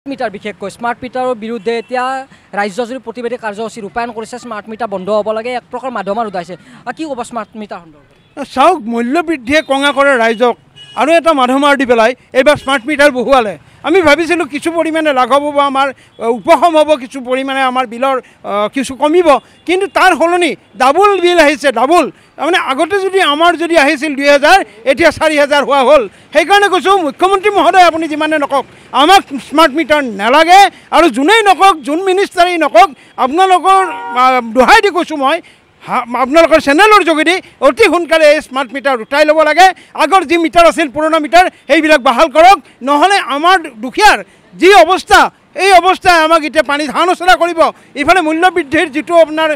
Metre বিশেষকৈ smart মিটাৰৰ বিৰুদ্ধে এতিয়া ৰাজ্যজুৰি প্ৰতিবাদী কাৰ্যসূচী ৰূপায়ণ কৰিছে। স্মাৰ্ট মিটাৰ বন্ধ হ'ব লাগে, এক প্ৰকাৰ মাধমাৰ উদাইছে। কি ক'ব স্মাৰ্ট মিটাৰ সন্দৰ্ভত? চাওক, মূল্য বৃদ্ধিয়ে কঙা কৰে ৰাইজক আৰু এটা মাধমাৰ দি পেলাই এইবাৰ স্মাৰ্ট মিটাৰ বহুৱালে। আমি ভাবিছিলোঁ কিছু পৰিমাণে লাঘৱ হ'ব, আমাৰ উপশম হ'ব, কিছু পৰিমাণে আমাৰ বিলৰ কিছু কমিব, কিন্তু তাৰ সলনি ডাবল বিল আহিছে। ডাবল তাৰমানে আগতে আমাৰ যদি আহিছিল 2000, এতিয়া 4000 হোৱা হ'ল। সেইকাৰণে কৈছোঁ, মুখ্যমন্ত্ৰী মহোদয় আপুনি যিমানে নকওক আমাক স্মাৰ্ট মিটাৰ নালাগে, আৰু যোনেই নকওক, যোন মিনিষ্টাৰেই নকওক, আপোনালোকৰ দোহাই দি কৈছোঁ মই, আপোনালোকৰ চেনেলৰ যোগেদি অতি সোনকালে এই স্মাৰ্ট মিটাৰ উঠাই ল'ব লাগে। আগৰ যি মিটাৰ আছিল, পুৰণা মিটাৰ, সেইবিলাক বাহাল কৰক, নহ'লে আমাৰ দুখীয়াৰ যি অৱস্থা, এই অৱস্থাই আমাক এতিয়া পানীত হানচলা কৰিব। ইফালে মূল্যবৃদ্ধিৰ যিটো আপোনাৰ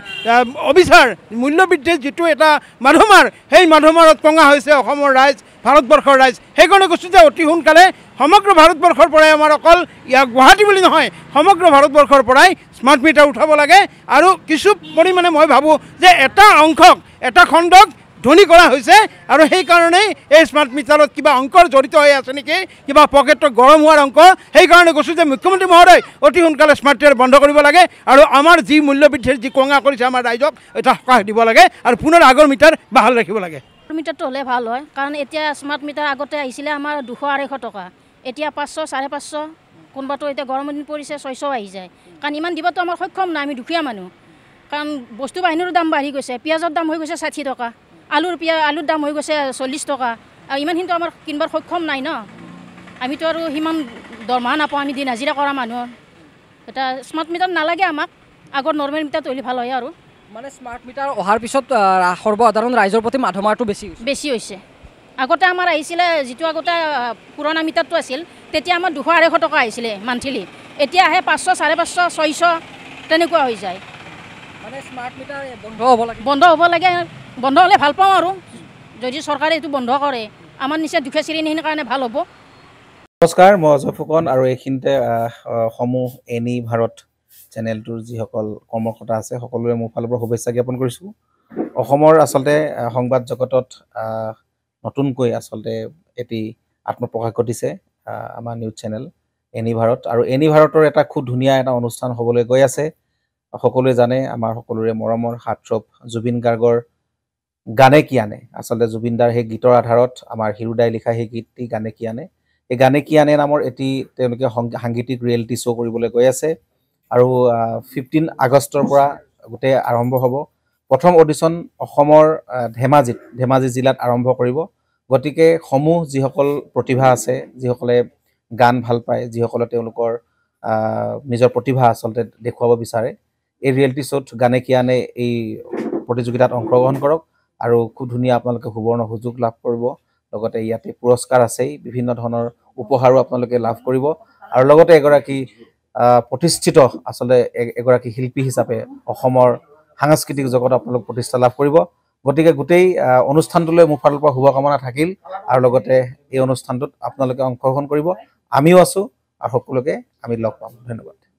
অবিচাৰ, মূল্যবৃদ্ধিৰ যিটো এটা মাধমাৰ, সেই মাধমাৰত কঙা হৈছে অসমৰ ৰাইজ, ভাৰতবৰ্ষৰ ৰাইজ। সেইকাৰণে কৈছোঁ যে অতি সোনকালে সমগ্ৰ ভাৰতবৰ্ষৰ পৰাই, আমাৰ অকল গুৱাহাটী বুলি নহয়, সমগ্ৰ ভাৰতবৰ্ষৰ পৰাই স্মাৰ্ট মিটাৰ উঠাব লাগে। আৰু কিছু পৰিমাণে মই ভাবোঁ যে এটা অংশক, এটা খণ্ডক ধনী কৰা হৈছে, আৰু সেইকাৰণেই এই স্মাৰ্ট মিটাৰত কিবা অংকৰ জড়িত হৈ আছে নেকি, কিবা পকেটত গৰম হোৱাৰ অংক। সেইকাৰণে কৈছোঁ যে মুখ্যমন্ত্ৰী মহোদয় অতি সোনকালে স্মাৰ্ট মিটাৰ বন্ধ কৰিব লাগে, আৰু আমাৰ যি মূল্যবৃদ্ধিৰ যি কঙা কৰিছে আমাৰ ৰাইজক, এটা সকাহ দিব লাগে, আৰু পুনৰ আগৰ মিটাৰ বাহাল ৰাখিব লাগে। মিটাৰটো হ'লে ভাল হয়, কাৰণ এতিয়া স্মাৰ্ট মিটাৰ আগতে আহিছিলে আমাৰ 200-250 টকা, এতিয়া 500-550, কোনোবাটো এতিয়া গৰমৰ দিন পৰিছে 600 আহি যায়। কাৰণ ইমান দিবতো আমাৰ সক্ষম নাই, আমি দুখীয়া মানুহ। কাৰণ বস্তু বাহিনীৰো দাম বাঢ়ি গৈছে, পিঁয়াজৰ দাম হৈ গৈছে 60 টকা, আলুৰ দাম হৈ গৈছে 40 টকা, আৰু ইমানখিনিতো আমাৰ কিনিবৰ সক্ষম নাই ন। আমিতো আৰু সিমান দৰমহা নাপাওঁ, আমি দিন হাজিৰা কৰা মানুহ। এটা স্মাৰ্ট মিটাৰ নালাগে আমাক, আগৰ নৰ্মেল মিটাৰটো হ'লে ভাল হয়। আৰু মানে স্মাৰ্ট মিটাৰ অহাৰ পিছত সৰ্বসাধাৰণ ৰাইজৰ প্ৰতি মাধমাৰটো বেছি হৈছে। আগতে আমাৰ আহিছিলে, যিটো আগতে পুৰণা মিটাৰটো আছিল, তেতিয়া আমাৰ 200-250 টকা আহিছিলে মান্থলি, এতিয়া আহে 500-550-600 তেনেকুৱা হৈ যায়। মানে স্মাৰ্ট মিটাৰ বন্ধ হ'ব লাগে, বন্ধ হ'লে ভাল পাওঁ। আৰু যদি চৰকাৰে এইটো বন্ধ কৰে, আমাৰ নিচিনা দুখীয়া শ্ৰেণীখিনিৰ কাৰণে ভাল হ'ব। নমস্কাৰ, মই অজয় ফুকন, আৰু এইখিনিতে সমূহ এনি ভাৰত চেনেলটোৰ যিসকল কৰ্মকৰ্তা আছে সকলোৰে মোৰ ফালৰ পৰা শুভেচ্ছা জ্ঞাপন কৰিছোঁ। অসমৰ আচলতে সংবাদ জগতত নতুনকৈ আচলতে এটি আত্মপ্ৰকাশ ঘটিছে আমাৰ নিউজ চেনেল এনি ভাৰত, আৰু এনি ভাৰতৰ এটা খুব ধুনীয়া এটা অনুষ্ঠান হ'বলৈ গৈ আছে। সকলোৱে জানে, আমাৰ সকলোৰে মৰমৰ হাৰ্টথ্ৰব জুবিন গাৰ্গৰ গানে কি আনে, আচলতে জুবিনদাৰ সেই গীতৰ আধাৰত আমাৰ হিৰুদাই লিখা সেই গীতটি গানে কি আনে, এই গানে কি আনে নামৰ এটি তেওঁলোকে সাংগীতিক ৰিয়েলিটি শ্ব' কৰিবলৈ গৈ আছে। আৰু 15 আগষ্টৰ পৰা গোটেই আৰম্ভ হ'ব। প্ৰথম অডিশ্যন অসমৰ ধেমাজি জিলাত আৰম্ভ কৰিব। গতিকে সমূহ যিসকল প্ৰতিভা আছে, যিসকলে গান ভাল পায়, যিসকলে তেওঁলোকৰ নিজৰ প্ৰতিভা আচলতে দেখুৱাব বিচাৰে, এই ৰিয়েলিটি শ্ব'ত গানে কি আনে এই প্ৰতিযোগিতাত অংশগ্ৰহণ কৰক, আৰু খুব ধুনীয়া আপোনালোকে সুবৰ্ণ সুযোগ লাভ কৰিব। লগতে ইয়াতে পুৰস্কাৰ আছেই, বিভিন্ন ধৰণৰ উপহাৰো আপোনালোকে লাভ কৰিব, আৰু লগতে এগৰাকী প্ৰতিষ্ঠিত আচলতে এগৰাকী শিল্পী হিচাপে অসমৰ সাংস্কৃতিক জগতত আপোনালোক প্ৰতিষ্ঠা লাভ কৰিব। গতিকে গোটেই অনুষ্ঠানটোলৈ মোৰ ফালৰ পৰা শুভকামনা থাকিল, আৰু লগতে এই অনুষ্ঠানটোত আপোনালোকে অংশগ্ৰহণ কৰিব। আমিও আছোঁ, আৰু সকলোকে আমি লগ পাম। ধন্যবাদ।